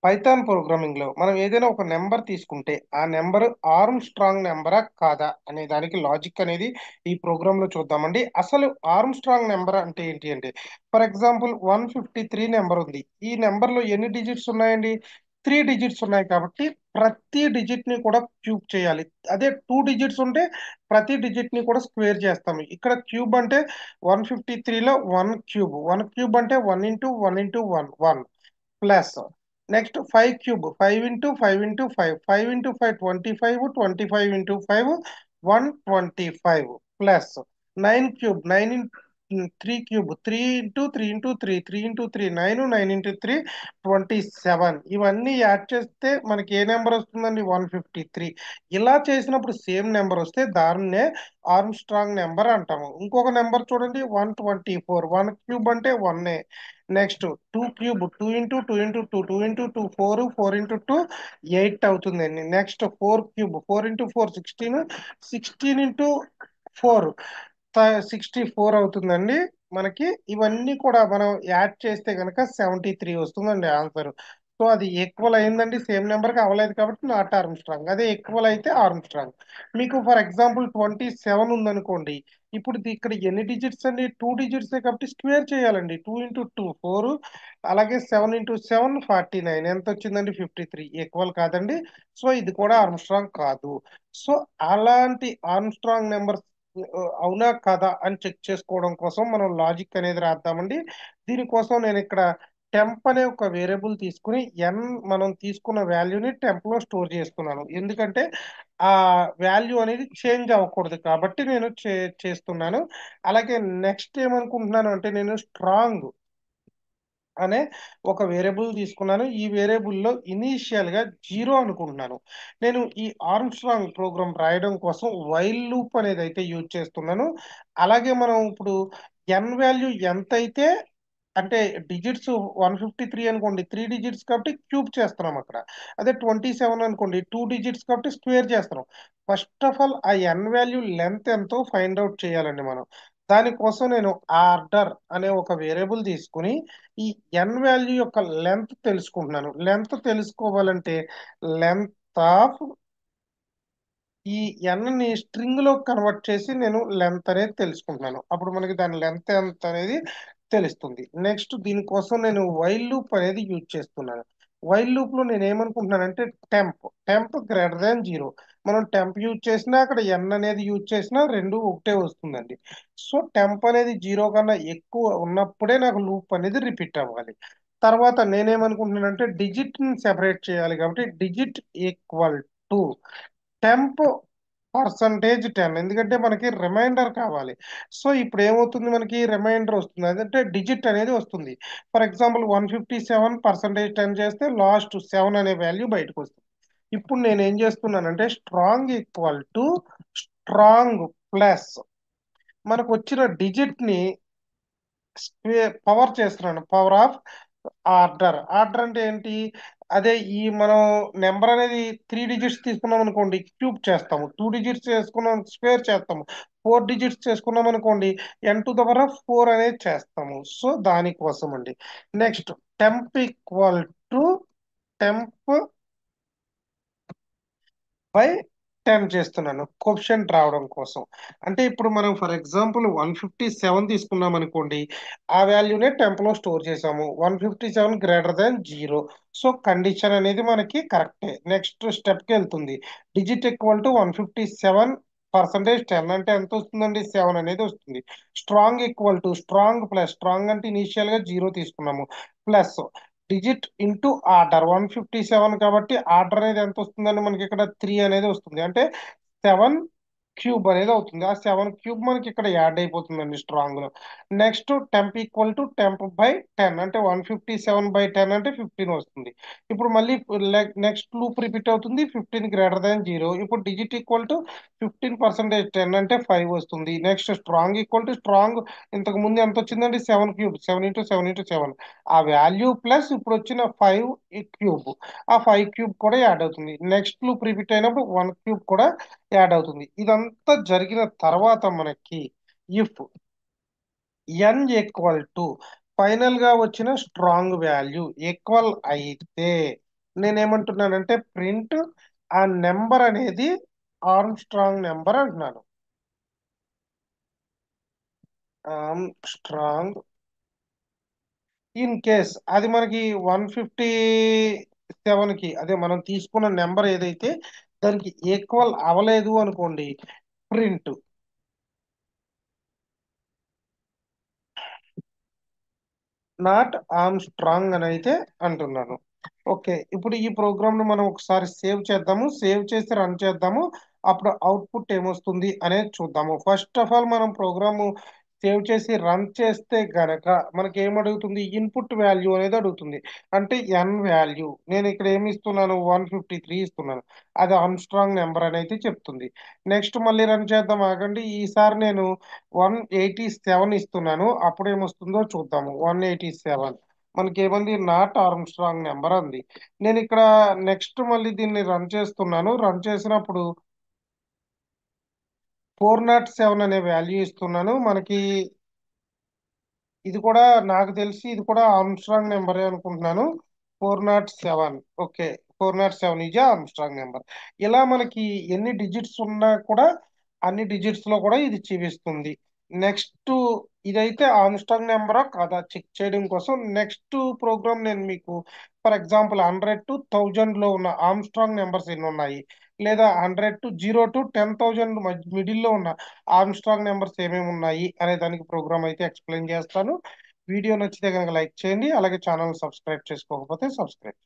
Python ప్రోగ్రామింగ్లో మనం ఏదైనా ఒక నెంబర్ తీసుకుంటే ఆ నెంబర్ ఆర్మ్ స్ట్రాంగ్ నెంబరా కాదా అనే దానికి లాజిక్ అనేది ఈ ప్రోగ్రాంలో చూద్దామండి. అసలు ఆర్మ్ స్ట్రాంగ్ నెంబర్ అంటే ఏంటి అంటే, ఫర్ ఎగ్జాంపుల్ 153 నెంబర్ ఉంది. ఈ నెంబర్లో ఎన్ని డిజిట్స్ ఉన్నాయండి? 3 డిజిట్స్ ఉన్నాయి కాబట్టి ప్రతి డిజిట్ ని కూడా క్యూబ్ చేయాలి. అదే 2 డిజిట్స్ ఉంటే ప్రతి డిజిట్ ని కూడా స్క్వేర్ చేస్తాము. ఇక్కడ క్యూబ్ అంటే 153లో 1 క్యూబ్, 1 క్యూబ్ అంటే 1 into 1 into 1 plus next 5 cube, 5 into 5 into 5, 5 into 5 25, 25 into 5 125 plus 9 cube, 9 3 cube, 3 into 3 into 3, 3 into 3 9, 9 into 3 27. ఇవన్నీ యాడ్ చేస్తే మనకి ఏ నెంబర్ వస్తుందండి? 153. ఇలా చేసినప్పుడు సేమ్ నెంబర్ వస్తే దాన్నే ఆర్మ్ స్ట్రాంగ్ నెంబర్ అంటాము. ఇంకొక నెంబర్ చూడండి, 124. 1 క్యూబ్ అంటే 1. Next 2 cube, 2 into 2 into 2, 2 into 2 4, 4 into 2 8 అవుతుందండి. నెక్స్ట్ 4 క్యూబ్, 4 ఇంటూ 4 16, 16 ఇంటూ 4 64 అవుతుందండి. మనకి ఇవన్నీ కూడా మనం యాడ్ చేస్తే కనుక 73 వస్తుందండి ఆన్సర్. సో అది ఈక్వల్ అయిందండి, సేమ్ నెంబర్కి అవ్వలేదు కాబట్టి నాట్ ఆర్మ్ స్ట్రాంగ్. అదే ఈక్వల్ అయితే ఆర్మ్ స్ట్రాంగ్. మీకు ఫర్ ఎగ్జాంపుల్ 27 ఉందనుకోండి. ఇప్పుడు ఇక్కడ ఎన్ని డిజిట్స్ అండి? 2 డిజిట్సే కాబట్టి స్క్వేర్ చేయాలండి. 2 ఇంటూ 2 4, అలాగే 7 ఇంటూ 7 49. ఎంత వచ్చిందండి? 53. ఈక్వల్ కాదండి. సో ఇది కూడా ఆర్మ్స్ట్రాంగ్ కాదు. సో అలాంటి ఆర్మ్స్ట్రాంగ్ నెంబర్ అవునా కదా అని చెక్ చేసుకోవడం కోసం మనం లాజిక్ అనేది రాద్దామండి. దీనికోసం నేను ఇక్కడ టెంప్ అనే ఒక వేరియబుల్ తీసుకుని ఎన్ మనం తీసుకున్న వాల్యూని టెంప్ లో స్టోర్ చేస్తున్నాను. ఎందుకంటే ఆ వాల్యూ అనేది చేంజ్ అవ్వకూడదు కాబట్టి నేను చేస్తున్నాను. అలాగే నెక్స్ట్ ఏమనుకుంటున్నాను అంటే, నేను స్ట్రాంగ్ అనే ఒక వేరియబుల్ తీసుకున్నాను. ఈ వేరియబుల్లో ఇనీషియల్ గా 0 అనుకుంటున్నాను. నేను ఈ ఆర్మ్స్ట్రాంగ్ ప్రోగ్రామ్ రాయడం కోసం వైల్ లూప్ అనేది అయితే యూజ్ చేస్తున్నాను. అలాగే మనం ఇప్పుడు ఎన్ వాల్యూ ఎంత అయితే, అంటే డిజిట్స్ 153 అనుకోండి, 3 డిజిట్స్ కాబట్టి క్యూబ్ చేస్తున్నాం అక్కడ. అదే 27 అనుకోండి, 2 డిజిట్స్ కాబట్టి స్క్వేర్ చేస్తున్నాం. ఫస్ట్ ఆఫ్ ఆల్ ఆ ఎన్ వాల్యూ లెంత్ ఎంతో ఫైండ్ అవుట్ చేయాలండి మనం. దానికోసం నేను ఆర్డర్ అనే ఒక వేరియబుల్ తీసుకుని ఈ ఎన్ వాల్యూ యొక్క లెంత్ తెలుసుకుంటున్నాను. లెంత్ తెలుసుకోవాలంటే లెంత్ ఆఫ్ ఈ ఎన్ ని స్ట్రింగ్ లో కన్వర్ట్ చేసి నేను లెంత్ అనేది తెలుసుకుంటున్నాను. అప్పుడు మనకి దాని లెంత్ ఎంత అనేది తెలుస్తుంది. నెక్స్ట్ దీనికోసం నేను వైల్ లూప్ అనేది యూజ్ చేస్తున్నాను. వైల్ లూప్ లో నేను ఏమనుకుంటున్నానంటే, టెంప్ గ్రేటర్ దాన్ 0. మనం టెంప్ యూజ్ చేసినా అక్కడ ఎన్ అనేది యూజ్ చేసినా రెండు ఒకటే వస్తుందండి. సో టెంప్ అనేది 0 కన్నా ఎక్కువ ఉన్నప్పుడే నాకు లూప్ అనేది రిపీట్ అవ్వాలి. తర్వాత నేనేమనుకుంటున్నానంటే, డిజిట్ ని సెపరేట్ చేయాలి కాబట్టి డిజిట్ ఈక్వల్ టు టెంప్ %10, ఎందుకంటే మనకి రిమైండర్ కావాలి. సో ఇప్పుడు ఏమవుతుంది, మనకి రిమైండర్ వస్తుంది, అదంటే డిజిట్ అనేది వస్తుంది. ఫర్ ఎగ్జాంపుల్ 157%10 చేస్తే లాస్ట్ 7 అనే వాల్యూ బయటకు వస్తుంది. ఇప్పుడు నేను ఏం చేస్తున్నానంటే, strong equal to strong plus మనకు వచ్చిన డిజిట్ ని పవర్ చేస్తున్నాను. Power of order. ఆర్డర్ అంటే ఏంటి? అదే ఈ మనం నెంబర్ అనేది 3 డిజిట్స్ తీసుకున్నాం అనుకోండి, క్యూబ్ చేస్తాము. 2 డిజిట్స్ చేసుకున్నాం, స్క్వేర్ చేస్తాము. 4 డిజిట్స్ చేసుకున్నాం అనుకోండి, n⁴ అనేది చేస్తాము. సో దానికోసం అండి. Next temp equal to temp by 10 చేస్తున్నాను కోఎఫిషియంట్ రావడం కోసం. అంటే ఇప్పుడు మనం ఫర్ ఎగ్జాంపుల్ 157 తీసుకున్నాం అనుకోండి, ఆ వాల్యూనే టెంప్ లో స్టోర్ చేసాము. 157 గ్రేటర్ దాన్ 0. సో కండిషన్ అనేది మనకి కరెక్టే. నెక్స్ట్ స్టెప్ కి వెళ్తుంది. డిజిట్ ఈక్వల్ టు 157%10 అంటే ఎంత వస్తుందండి? 7 అనేది వస్తుంది. Strong equal to strong plus strong అంటే ఇనీషియల్ గా 0 తీసుకున్నాము, ప్లస్ డిజిట్ ఇంటూ ఆర్డర్. 157 కాబట్టి ఆర్డర్ అనేది ఎంత వస్తుందండి? మనకి ఇక్కడ 3 అనేది వస్తుంది. అంటే 7 క్యూబ్ అనేది అవుతుంది. ఆ 7 క్యూబ్ మనకి ఇక్కడ యాడ్ అయిపోతుందండి స్ట్రాంగ్ లో. Next temp equal to temp by 10 అంటే 157/10 అంటే 15 వస్తుంది. ఇప్పుడు మళ్ళీ నెక్స్ట్ లూప్ రిపీట్ అవుతుంది. 15 గ్రేటర్ దాన్ 0. ఇప్పుడు డిజిట్ ఈక్వల్ టు 15%10 అంటే 5 వస్తుంది. Next strong equal to strong, ఇంతకు ముందు ఎంత వచ్చిందండి? 7 క్యూబ్, 7 ఇంటూ 7 ఇంటూ 7 ఆ వాల్యూ ప్లస్ ఇప్పుడు వచ్చిన 5 క్యూబ్. ఆ 5 క్యూబ్ కూడా యాడ్ అవుతుంది. నెక్స్ట్ లూప్ రిపీట్ అయినప్పుడు 1 క్యూబ్ కూడా యాడ్ అవుతుంది. ఇదంతా జరిగిన తర్వాత మనకి if n equal to final గా వచ్చిన స్ట్రాంగ్ వాల్యూ ఈక్వల్ అయితే నేనేమంటున్నానంటే ప్రింట్ ఆ నెంబర్ అనేది ఆర్మ్స్ట్రాంగ్ నెంబర్ అంటున్నాను. ఆర్మ్స్ట్రాంగ్ ఇన్ కేస్ అది మనకి 157కి అదే మనం తీసుకున్న నెంబర్ ఏదైతే దానికి ఈక్వల్ అవ్వలేదు అనుకోండి, ప్రింట్ నాట్ ఆర్మ్స్ట్రాంగ్ అని అయితే అంటున్నాను. ఓకే, ఇప్పుడు ఈ ప్రోగ్రామ్ ను మనం ఒకసారి సేవ్ చేద్దాము. సేవ్ చేసి రన్ చేద్దాము. అప్పుడు అవుట్పుట్ ఏమొస్తుంది అనేది చూద్దాము. ఫస్ట్ ఆఫ్ ఆల్ మనం ప్రోగ్రాము సేవ్ చేసి రన్ చేస్తే గనక మనకి ఏమడుగుతుంది? ఇన్పుట్ వాల్యూ అనేది అడుగుతుంది. అంటే ఎన్ వాల్యూ. నేను ఇక్కడ ఏమి ఇస్తున్నాను? 153 ఇస్తున్నాను. అది ఆర్మ్స్ట్రాంగ్ నెంబర్ అని అయితే చెప్తుంది. నెక్స్ట్ మళ్ళీ రన్ చేద్దాం, ఆగండి. ఈసారి నేను 187 ఇస్తున్నాను. అప్పుడు ఏమొస్తుందో చూద్దాము. 187 మనకి ఏముంది? నాట్ ఆర్మ్స్ట్రాంగ్ నెంబర్ అంది. నేను ఇక్కడ నెక్స్ట్ మళ్ళీ దీన్ని రన్ చేస్తున్నాను. రన్ చేసినప్పుడు 407 అనే వాల్యూ ఇస్తున్నాను. మనకి ఇది కూడా నాకు తెలిసి ఇది కూడా ఆర్మ్స్ట్రాంగ్ నెంబరే అనుకుంటున్నాను. 407. Okay, 407 is Armstrong number. ఇలా మనకి ఎన్ని డిజిట్స్ ఉన్నా కూడా అన్ని డిజిట్స్ లో కూడా ఇది చూపిస్తుంది. నెక్స్ట్ ఇదైతే ఆర్మ్స్ట్రాంగ్ నెంబరా కాదా చెక్ చేయడం కోసం నెక్స్ట్ ప్రోగ్రామ్ నేను మీకు ఫర్ ఎగ్జాంపుల్ 100 to 1000 లో ఉన్న ఆర్మ్స్ట్రాంగ్ నెంబర్స్ ఎన్ని ఉన్నాయి, లేదా 100 to 10,000 మిడిల్లో ఉన్న ఆర్మ్స్ట్రాంగ్ నెంబర్స్ ఏమేమి ఉన్నాయి అనే దానికి ప్రోగ్రామ్ అయితే ఎక్స్ప్లెయిన్ చేస్తాను. వీడియో నచ్చితే కనుక లైక్ చేయండి. అలాగే ఛానల్ సబ్స్క్రైబ్ చేసుకోకపోతే సబ్స్క్రైబ్